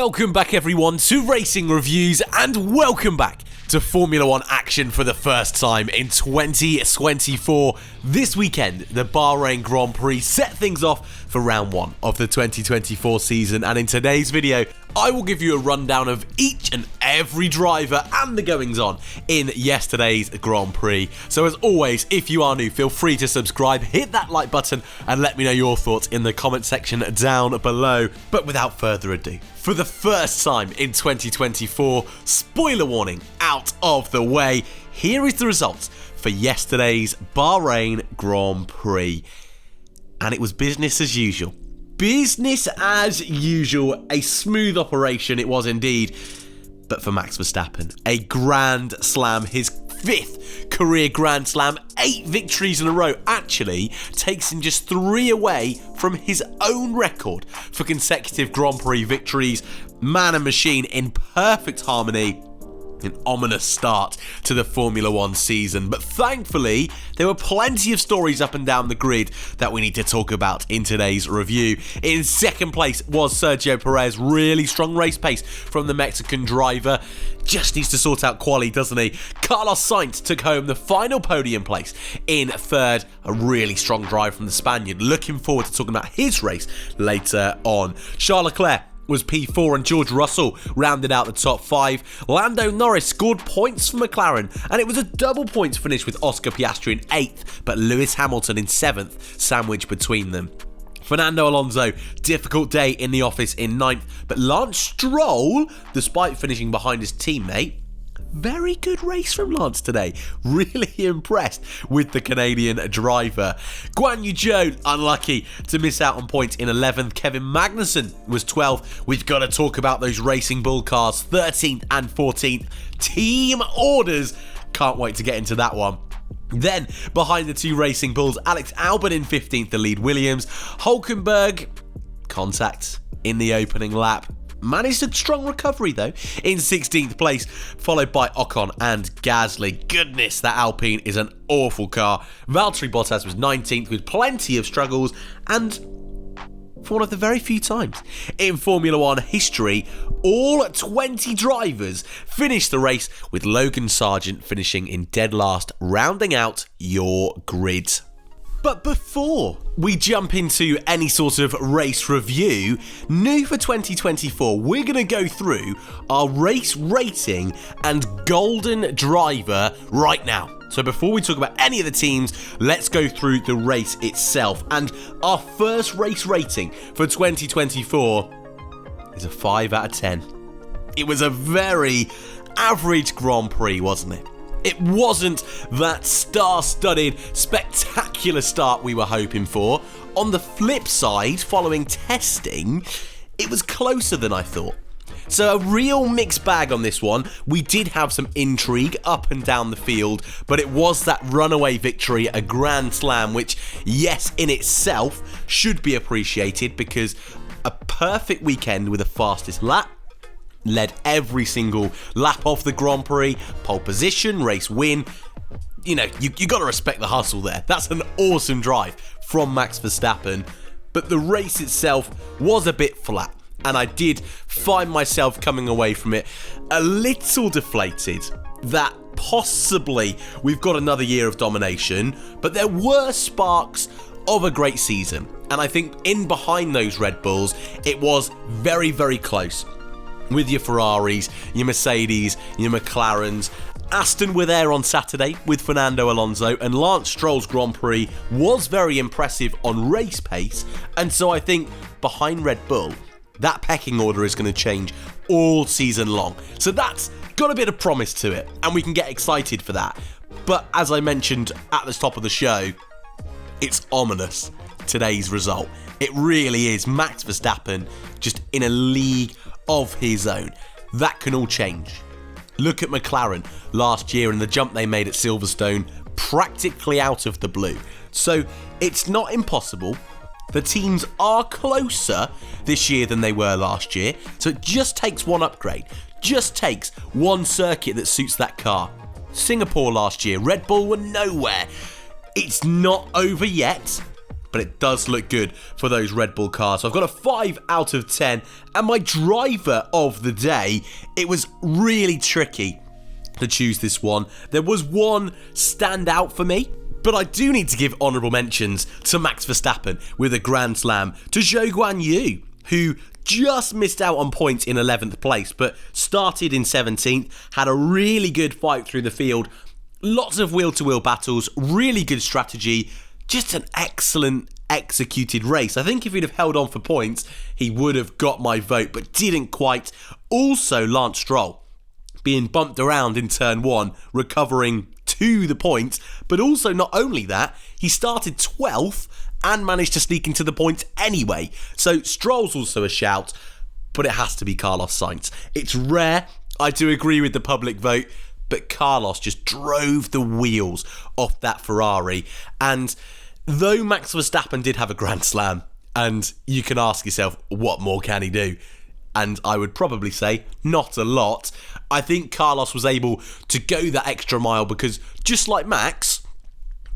Welcome back everyone to Racing Reviews, and welcome back to Formula 1 action for the first time in 2024. This weekend, the Bahrain Grand Prix set things off for round one of the 2024 season, and in today's video, I will give you a rundown of each and every driver and the goings-on in yesterday's Grand Prix. So as always, if you are new, feel free to subscribe, hit that like button, and let me know your thoughts in the comment section down below. But without further ado, for the first time in 2024, spoiler warning out of the way, here is the results for yesterday's Bahrain Grand Prix. And it was business as usual. Business as usual, a smooth operation it was indeed. But for Max Verstappen, a Grand Slam, his 5th career Grand Slam, 8 victories in a row, actually takes him just 3 away from his own record for consecutive Grand Prix victories. Man and machine in perfect harmony. An ominous start to the Formula 1 season, but thankfully there were plenty of stories up and down the grid that we need to talk about in today's review. In second place was Sergio Perez. Really strong race pace from the Mexican driver. Just needs to sort out quali, doesn't he? Carlos Sainz took home the final podium place in third. A really strong drive from the Spaniard. Looking forward to talking about his race later on. Charles Leclerc was P4 and George Russell rounded out the top 5. Lando Norris scored points for McLaren, and it was a double points finish with Oscar Piastri in 8th, but Lewis Hamilton in 7th, sandwiched between them. Fernando Alonso, difficult day in the office in 9th, but Lance Stroll, despite finishing behind his teammate, very good race from Lance today. Really impressed with the Canadian driver. Guan Yu Zhou, unlucky to miss out on points in 11th. Kevin Magnussen was 12th. We've got to talk about those Racing Bull cars, 13th and 14th. Team orders. Can't wait to get into that one. Then, behind the 2 Racing Bulls, Alex Albon in 15th to lead Williams. Hulkenberg, contact in the opening lap. Managed a strong recovery though in 16th place, followed by Ocon and Gasly. Goodness, that Alpine is an awful car. Valtteri Bottas was 19th with plenty of struggles, and for one of the very few times in Formula 1 history, all 20 drivers finished the race, with Logan Sargent finishing in dead last, rounding out your grid. But before we jump into any sort of race review, new for 2024, we're going to go through our race rating and golden driver right now. So before we talk about any of the teams, let's go through the race itself. And our first race rating for 2024 is a 5 out of 10. It was a very average Grand Prix, wasn't it? It wasn't that star-studded, spectacular start we were hoping for. On the flip side, following testing, it was closer than I thought. So a real mixed bag on this one. We did have some intrigue up and down the field, but it was that runaway victory, a Grand Slam, which, yes, in itself should be appreciated, because a perfect weekend with the fastest lap, led every single lap of the Grand Prix, pole position, race win. You know, you got to respect the hustle there. That's an awesome drive from Max Verstappen. But the race itself was a bit flat, and I did find myself coming away from it a little deflated that possibly we've got another year of domination, but there were sparks of a great season. And I think in behind those Red Bulls, it was very, very close. With your Ferraris, your Mercedes, your McLarens. Aston were there on Saturday with Fernando Alonso, and Lance Stroll's Grand Prix was very impressive on race pace, and so I think behind Red Bull, that pecking order is going to change all season long. So that's got a bit of promise to it, and we can get excited for that. But as I mentioned at the top of the show, it's ominous, today's result. It really is. Max Verstappen just in a league of his own. That can all change. Look at McLaren last year and the jump they made at Silverstone, practically out of the blue. So it's not impossible. The teams are closer this year than they were last year. So it just takes one upgrade. Just takes one circuit that suits that car. Singapore last year, Red Bull were nowhere. It's not over yet, but it does look good for those Red Bull cars. So I've got a 5 out of 10, and my driver of the day, it was really tricky to choose this one. There was one standout for me, but I do need to give honourable mentions to Max Verstappen with a Grand Slam, to Zhou Guanyu, who just missed out on points in 11th place, but started in 17th, had a really good fight through the field, lots of wheel-to-wheel battles, really good strategy, just an excellent executed race. I think if he'd have held on for points, he would have got my vote, but didn't quite. Also, Lance Stroll being bumped around in turn 1, recovering to the points, but also not only that, he started 12th and managed to sneak into the points anyway. So Stroll's also a shout, but it has to be Carlos Sainz. It's rare, I do agree with the public vote, but Carlos just drove the wheels off that Ferrari. And though Max Verstappen did have a Grand Slam, and you can ask yourself, what more can he do? And I would probably say, not a lot. I think Carlos was able to go that extra mile because, just like Max,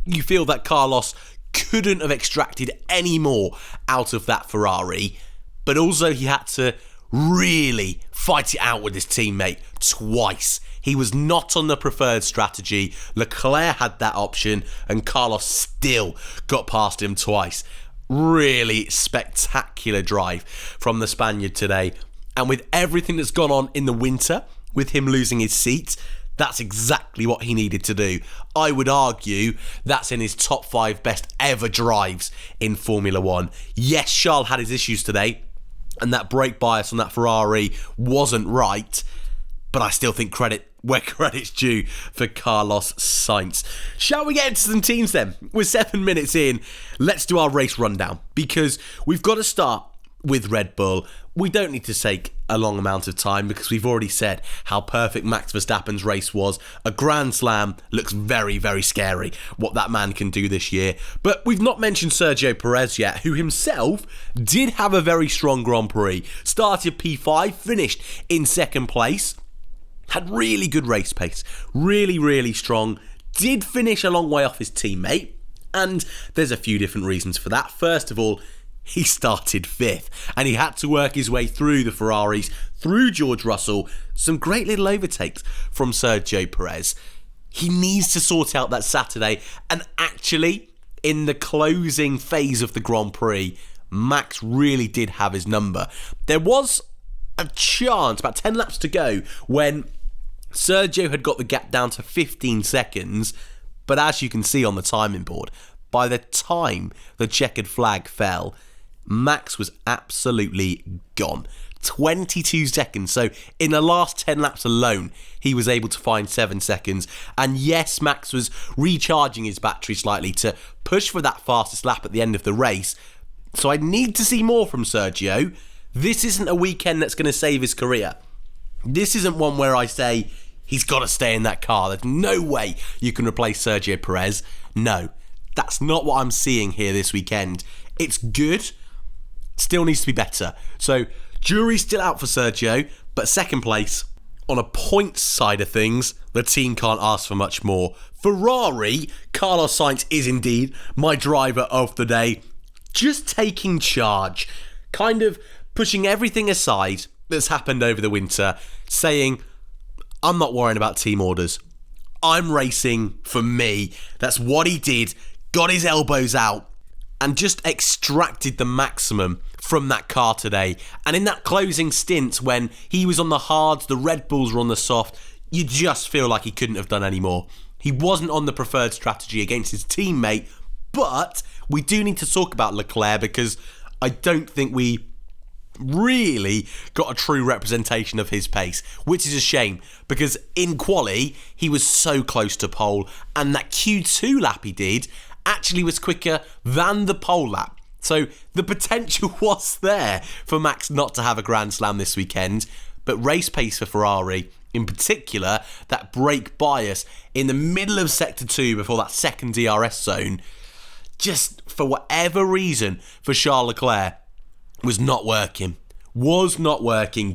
you feel that Carlos couldn't have extracted any more out of that Ferrari, but also he had to really fight it out with his teammate twice. He was not on the preferred strategy. Leclerc had that option, and Carlos still got past him twice. Really spectacular drive from the Spaniard today. And with everything that's gone on in the winter, with him losing his seat, that's exactly what he needed to do. I would argue that's in his top 5 best ever drives in Formula 1. Yes, Charles had his issues today, and that brake bias on that Ferrari wasn't right, but I still think credit where credit's due for Carlos Sainz. Shall we get into some teams then? We're 7 minutes in. Let's do our race rundown, because we've got to start with Red Bull. We don't need to take a long amount of time because we've already said how perfect Max Verstappen's race was. A Grand Slam looks very, very scary what that man can do this year. But we've not mentioned Sergio Perez yet, who himself did have a very strong Grand Prix. Started P5, finished in 2nd place. Had really good race pace. Really, really strong. Did finish a long way off his teammate. And there's a few different reasons for that. First of all, he started 5th, and he had to work his way through the Ferraris, through George Russell. Some great little overtakes from Sergio Perez. He needs to sort out that Saturday, and actually, in the closing phase of the Grand Prix, Max really did have his number. There was a chance, about 10 laps to go, when Sergio had got the gap down to 15 seconds, but as you can see on the timing board, by the time the checkered flag fell, Max was absolutely gone. 22 seconds. So in the last 10 laps alone, he was able to find 7 seconds. And yes, Max was recharging his battery slightly to push for that fastest lap at the end of the race. So I need to see more from Sergio. This isn't a weekend that's going to save his career. This isn't one where I say he's got to stay in that car. There's no way you can replace Sergio Perez. No, that's not what I'm seeing here this weekend. It's good. Still needs to be better. So, jury's still out for Sergio, but 2nd place. On a points side of things, the team can't ask for much more. Ferrari, Carlos Sainz is indeed my driver of the day. Just taking charge. Kind of pushing everything aside that's happened over the winter, saying, I'm not worrying about team orders. I'm racing for me. That's what he did. Got his elbows out and just extracted the maximum from that car today. And in that closing stint when he was on the hards, the Red Bulls were on the soft, you just feel like he couldn't have done any more. He wasn't on the preferred strategy against his teammate, but we do need to talk about Leclerc because I don't think we really got a true representation of his pace, which is a shame because in quali he was so close to pole, and that Q2 lap he did actually was quicker than the pole lap. So the potential was there for Max not to have a Grand Slam this weekend, but race pace for Ferrari, in particular that brake bias in the middle of sector 2 before that second DRS zone, just for whatever reason for Charles Leclerc was not working,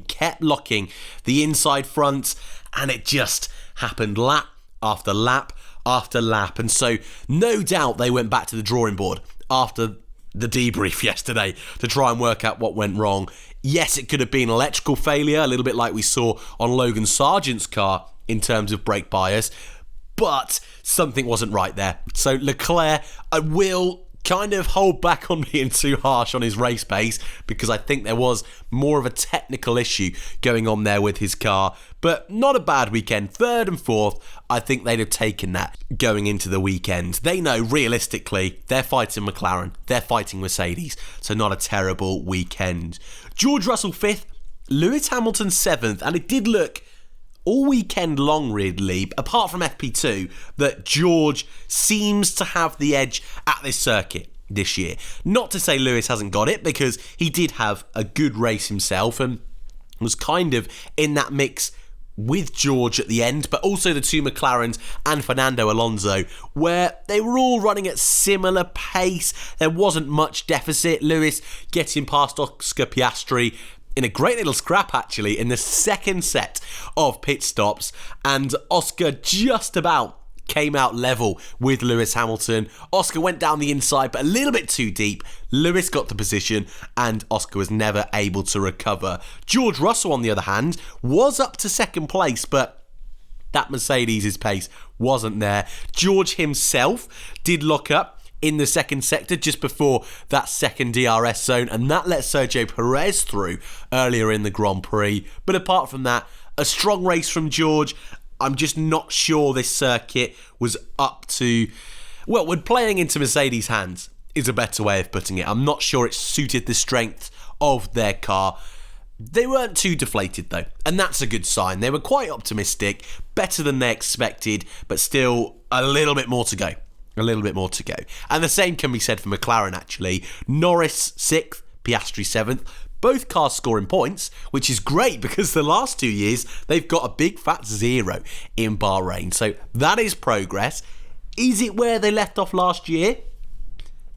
kept locking the inside front, and it just happened lap after lap after lap. And so no doubt they went back to the drawing board after the debrief yesterday to try and work out what went wrong. Yes, it could have been electrical failure, a little bit like we saw on Logan Sargent's car in terms of brake bias, but something wasn't right there. So Leclerc, I will kind of hold back on being too harsh on his race pace because I think there was more of a technical issue going on there with his car, but not a bad weekend. Third and fourth, I think they'd have taken that going into the weekend. They know realistically they're fighting McLaren, they're fighting Mercedes, so not a terrible weekend. George Russell 5th, Lewis Hamilton 7th, and it did look all weekend long, really, apart from FP2, that George seems to have the edge at this circuit this year. Not to say Lewis hasn't got it, because he did have a good race himself and was kind of in that mix with George at the end, but also the two McLarens and Fernando Alonso, where they were all running at similar pace. There wasn't much deficit. Lewis getting past Oscar Piastri in a great little scrap, actually, in the second set of pit stops, and Oscar just about came out level with Lewis Hamilton. Oscar went down the inside, but a little bit too deep. Lewis got the position, and Oscar was never able to recover. George Russell, on the other hand, was up to second place, but that Mercedes' pace wasn't there. George himself did lock up in the second sector just before that second DRS zone, and that let Sergio Perez through earlier in the Grand Prix. But apart from that, a strong race from George. I'm just not sure this circuit was up to, well, when playing into Mercedes' hands is a better way of putting it. I'm not sure it suited the strength of their car. They weren't too deflated though, and that's a good sign. They were quite optimistic, better than they expected, but still a little bit more to go. A little bit more to go. And the same can be said for McLaren, actually. Norris 6th, Piastri 7th. Both cars scoring points, which is great because the last 2 years they've got a big fat 0 in Bahrain. So that is progress. Is it where they left off last year?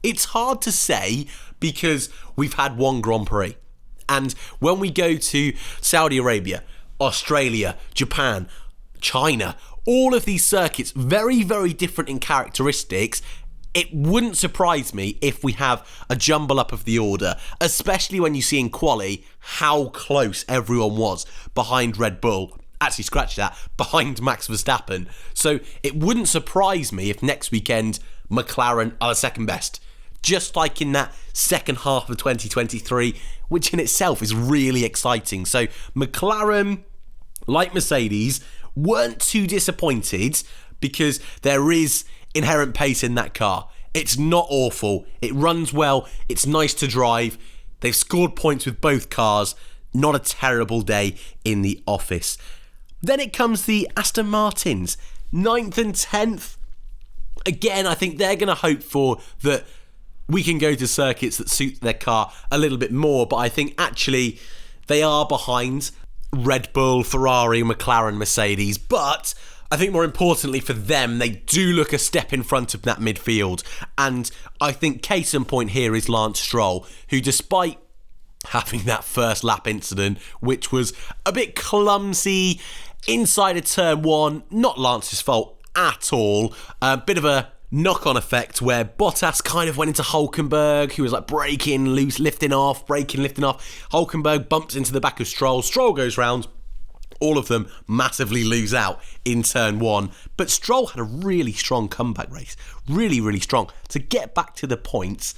It's hard to say because we've had one Grand Prix. And when we go to Saudi Arabia, Australia, Japan, China, all of these circuits, very, very different in characteristics, it wouldn't surprise me if we have a jumble up of the order, especially when you see in quali how close everyone was behind Red Bull. Actually, scratch that, behind Max Verstappen. So it wouldn't surprise me if next weekend McLaren are the second best. Just like in that second half of 2023, which in itself is really exciting. So McLaren, like Mercedes, weren't too disappointed because there is inherent pace in that car. It's not awful. It runs well. It's nice to drive. They've scored points with both cars. Not a terrible day in the office. Then it comes the Aston Martins, 9th and 10th. Again, I think they're going to hope for that we can go to circuits that suit their car a little bit more, but I think actually they are behind Red Bull, Ferrari, McLaren, Mercedes, but I think more importantly for them, they do look a step in front of that midfield. And I think case in point here is Lance Stroll, who despite having that first lap incident, which was a bit clumsy inside of turn 1, not Lance's fault at all, a bit of a knock-on effect where Bottas kind of went into Hulkenberg, who was like braking loose, lifting off. Hulkenberg bumps into the back of Stroll. Stroll goes round. All of them massively lose out in turn 1. But Stroll had a really strong comeback race. Really, really strong. To get back to the points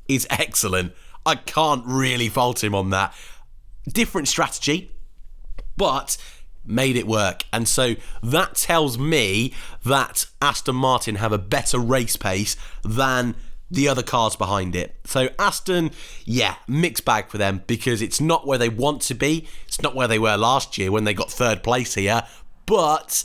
is excellent. I can't really fault him on that. Different strategy, but made it work. And so that tells me that Aston Martin have a better race pace than the other cars behind it. So Aston, yeah, mixed bag for them because it's not where they want to be. It's not where they were last year when they got third place here. But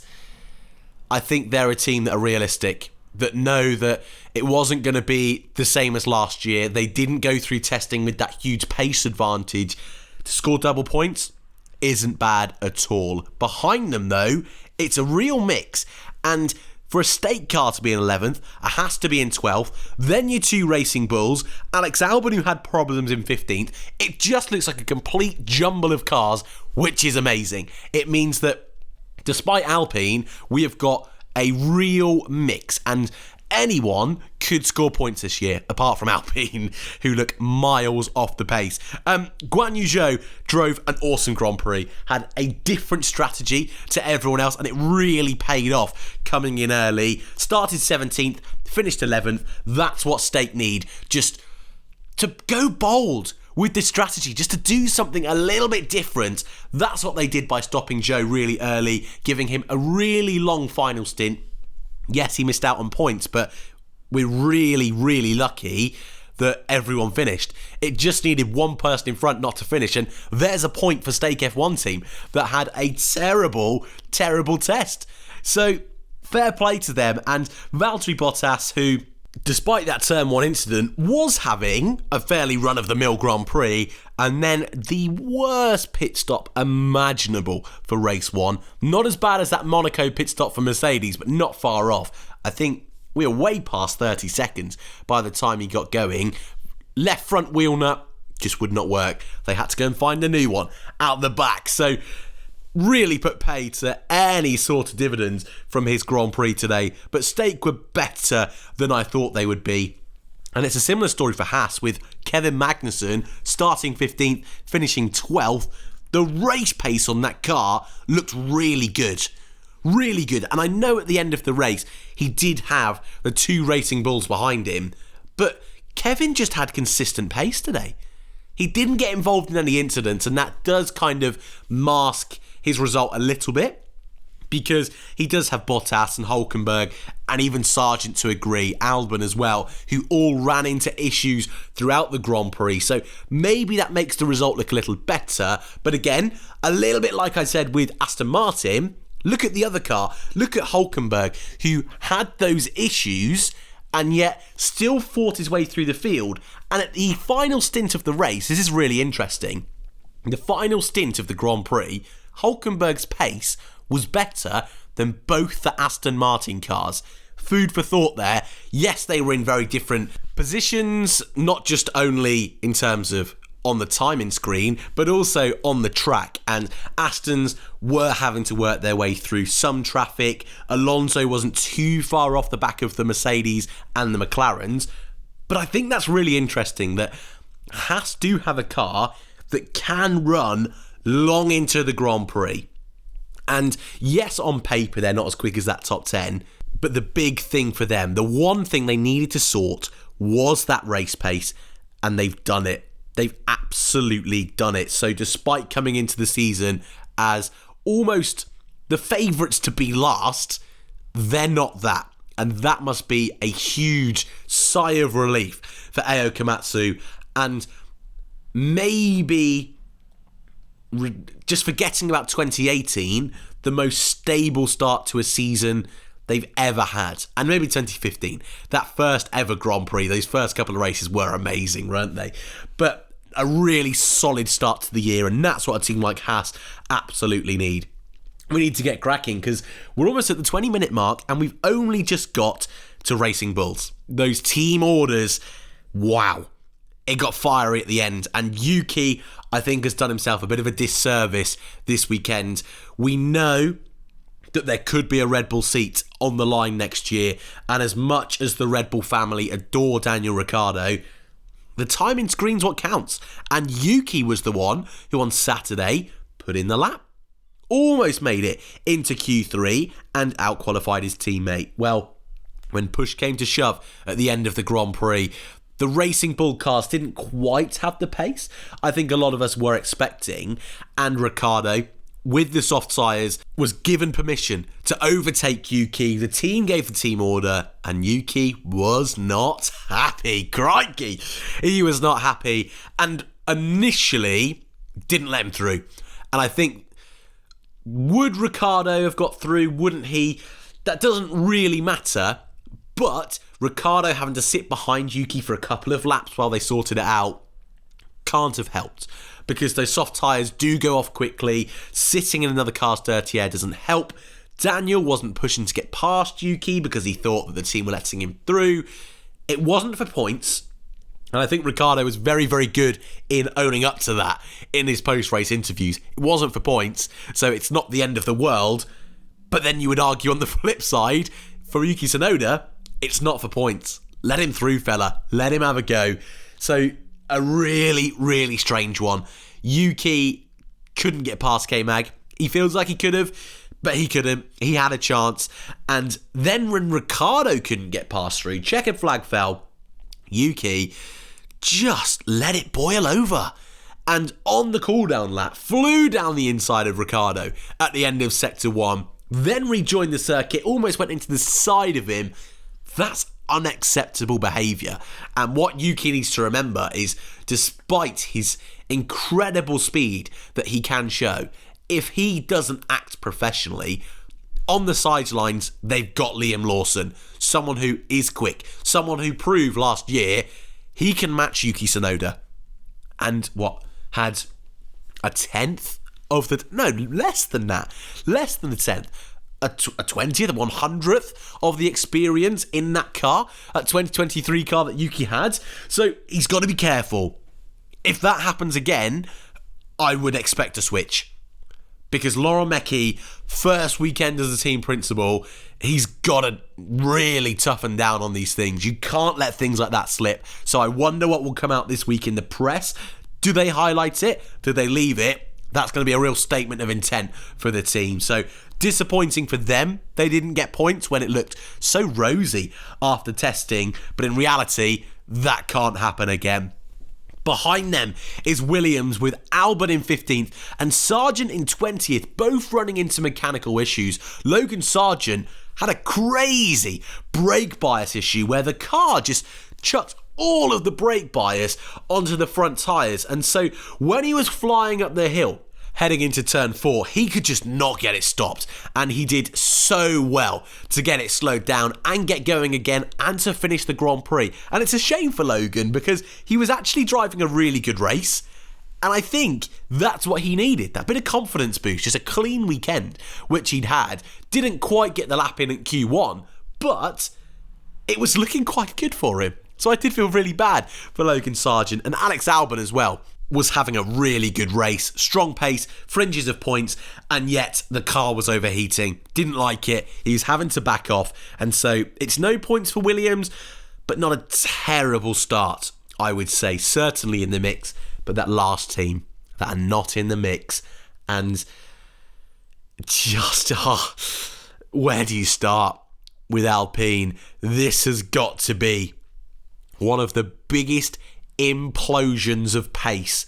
I think they're a team that are realistic, that know that it wasn't going to be the same as last year. They didn't go through testing with that huge pace advantage. To score double points isn't bad at all. Behind them, though, it's a real mix. And for a state car to be in 11th, it has to be in 12th. Then your two Racing Bulls, Alex Albon, who had problems in 15th. It just looks like a complete jumble of cars, which is amazing. It means that despite Alpine, we have got a real mix. And anyone could score points this year, apart from Alpine, who look miles off the pace. Guan Yu Zhou drove an awesome Grand Prix, had a different strategy to everyone else, and it really paid off coming in early. Started 17th, finished 11th. That's what Stake need, just to go bold with this strategy, just to do something a little bit different. That's what they did by stopping Zhou really early, giving him a really long final stint. Yes, he missed out on points, but we're really, really lucky that everyone finished. It just needed one person in front not to finish, and there's a point for Stake F1 team that had a terrible, terrible test. So, fair play to them, and Valtteri Bottas, who, despite that Turn 1 incident, was having a fairly run-of-the-mill Grand Prix, and then the worst pit stop imaginable for race 1. Not as bad as that Monaco pit stop for Mercedes, but not far off. I think we were way past 30 seconds by the time he got going. Left front wheel nut just would not work. They had to go and find a new one out the back. So, really put pay to any sort of dividends from his Grand Prix today, but Stake were better than I thought they would be. And it's a similar story for Haas, with Kevin Magnussen starting 15th, finishing 12th. The race pace on that car looked really good. Really good. And I know at the end of the race, he did have the 2 Racing Bulls behind him, but Kevin just had consistent pace today. He didn't get involved in any incidents, and that does kind of mask his result a little bit, because he does have Bottas and Hülkenberg and even Sargent to agree, Albon as well, who all ran into issues throughout the Grand Prix. So maybe that makes the result look a little better. But again, a little bit like I said with Aston Martin, look at the other car. Look at Hülkenberg, who had those issues and yet still fought his way through the field. And at the final stint of the race, this is really interesting, the final stint of the Grand Prix, Hülkenberg's pace was better than both the Aston Martin cars. Food for thought there. Yes, they were in very different positions, not just only in terms of on the timing screen, but also on the track. And Aston's were having to work their way through some traffic. Alonso wasn't too far off the back of the Mercedes and the McLarens. But I think that's really interesting that Haas do have a car that can run long into the Grand Prix. And yes, on paper, they're not as quick as that top 10, but the big thing for them, the one thing they needed to sort, was that race pace, and they've done it. They've absolutely done it. So despite coming into the season as almost the favourites to be last, they're not that. And that must be a huge sigh of relief for Ao Komatsu, and maybe just forgetting about 2018, the most stable start to a season they've ever had. And maybe 2015, that first ever Grand Prix, those first couple of races were amazing, weren't they? But a really solid start to the year, and that's what a team like Haas absolutely need. We need to get cracking, because we're almost at the 20-minute mark, and we've only just got to Racing Bulls. Those team orders, wow. It got fiery at the end, and Yuki, I think, has done himself a bit of a disservice this weekend. We know that there could be a Red Bull seat on the line next year, and as much as the Red Bull family adore Daniel Ricciardo, the timing screen's what counts. And Yuki was the one who on Saturday put in the lap. Almost made it into Q3 and out-qualified his teammate. Well, when push came to shove at the end of the Grand Prix, the Racing Bull cars didn't quite have the pace I think a lot of us were expecting, and Ricciardo, with the soft tyres, was given permission to overtake Yuki. The team gave the team order, and Yuki was not happy. Crikey! He was not happy, and initially didn't let him through. And I think, would Ricciardo have got through? Wouldn't he? That doesn't really matter. But Ricciardo having to sit behind Yuki for a couple of laps while they sorted it out can't have helped, because those soft tyres do go off quickly. Sitting in another car's dirty air doesn't help. Daniel wasn't pushing to get past Yuki because he thought that the team were letting him through. It wasn't for points. And I think Ricciardo was very, very good in owning up to that in his post-race interviews. It wasn't for points, so it's not the end of the world. But then you would argue on the flip side, for Yuki Tsunoda, it's not for points. Let him through, fella. Let him have a go. So, a really, really strange one. Yuki couldn't get past K-Mag. He feels like he could have, but he couldn't. He had a chance. And then when Ricciardo couldn't get past through, checkered flag fell, Yuki just let it boil over. And on the cooldown lap, flew down the inside of Ricciardo at the end of Sector 1, then rejoined the circuit, almost went into the side of him. That's unacceptable behaviour. And what Yuki needs to remember is, despite his incredible speed that he can show, if he doesn't act professionally, on the sidelines, they've got Liam Lawson, someone who is quick, someone who proved last year he can match Yuki Tsunoda. And had a tenth of the... No, less than that. Less than the 10th. A 20th, a 100th of the experience in that car, that 2023 car that Yuki had. So he's got to be careful. If that happens again, I would expect a switch. Because Laurent Mecchi, first weekend as a team principal, he's got to really toughen down on these things. You can't let things like that slip. So I wonder what will come out this week in the press. Do they highlight it? Do they leave it? That's going to be a real statement of intent for the team. So disappointing for them. They didn't get points when it looked so rosy after testing. But in reality, that can't happen again. Behind them is Williams with Albon in 15th and Sargent in 20th, both running into mechanical issues. Logan Sargent had a crazy brake bias issue where the car just chucked all of the brake bias onto the front tyres. And so when he was flying up the hill, heading into turn 4, he could just not get it stopped. And he did so well to get it slowed down and get going again and to finish the Grand Prix. And it's a shame for Logan because he was actually driving a really good race. And I think that's what he needed, that bit of confidence boost, just a clean weekend, which he'd had. Didn't quite get the lap in at Q1, but it was looking quite good for him. So I did feel really bad for Logan Sargent, and Alex Albon as well was having a really good race, strong pace, fringes of points, and yet the car was overheating. Didn't like it. He was having to back off, and so it's no points for Williams, but not a terrible start, I would say. Certainly in the mix, but that last team that are not in the mix, and just, where do you start with Alpine? This has got to be one of the biggest implosions of pace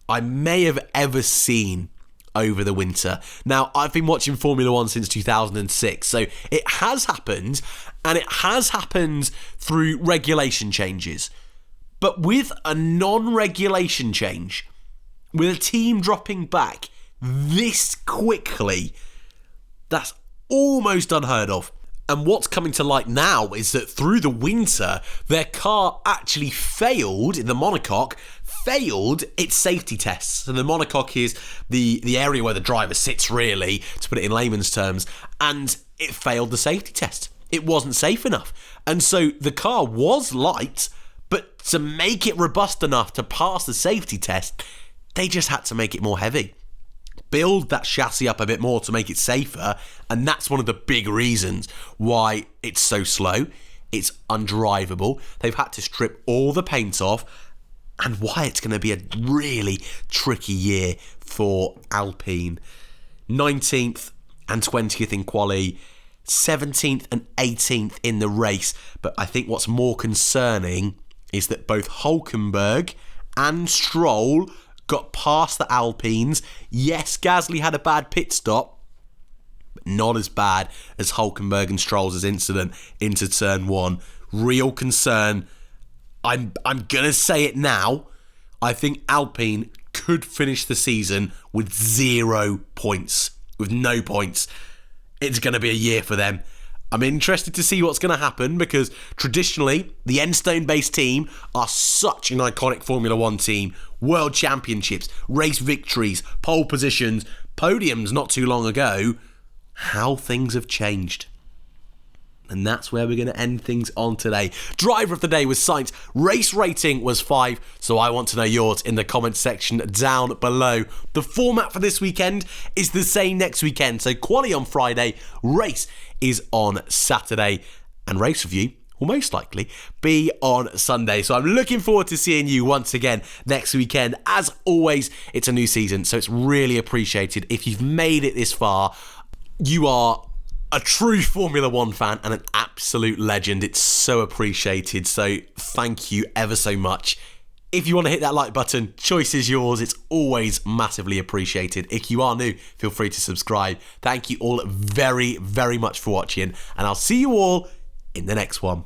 I may have ever seen over the winter. Now, I've been watching Formula 1 since 2006, so it has happened, and it has happened through regulation changes. But with a non-regulation change, with a team dropping back this quickly, that's almost unheard of. And what's coming to light now is that through the winter, their car actually failed, the monocoque, failed its safety tests. And the monocoque is the area where the driver sits, really, to put it in layman's terms, and it failed the safety test. It wasn't safe enough. And so the car was light, but to make it robust enough to pass the safety test, they just had to make it more heavy. Build that chassis up a bit more to make it safer, and that's one of the big reasons why it's so slow. It's undrivable. They've had to strip all the paint off, and why it's going to be a really tricky year for Alpine. 19th and 20th in quali, 17th and 18th in the race. But I think what's more concerning is that both Hülkenberg and Stroll got past the Alpines. Yes, Gasly had a bad pit stop, but not as bad as Hülkenberg and Stroll's incident into turn 1. Real concern. I'm going to say it now. I think Alpine could finish the season with 0 points. With no points. It's going to be a year for them. I'm interested to see what's going to happen because traditionally, the Enstone-based team are such an iconic Formula 1 team. World championships, race victories, pole positions, podiums not too long ago. How things have changed. And that's where we're going to end things on today. Driver of the day was Sainz. Race rating was 5. So I want to know yours in the comments section down below. The format for this weekend is the same next weekend. So quali on Friday, race is on Saturday. and race review will most likely be on Sunday. So I'm looking forward to seeing you once again next weekend. As always, it's a new season, so it's really appreciated. If you've made it this far, you are a true Formula One fan and an absolute legend. It's so appreciated. So thank you ever so much. If you want to hit that like button, choice is yours. It's always massively appreciated. If you are new, feel free to subscribe. Thank you all very, very much for watching, and I'll see you all in the next one.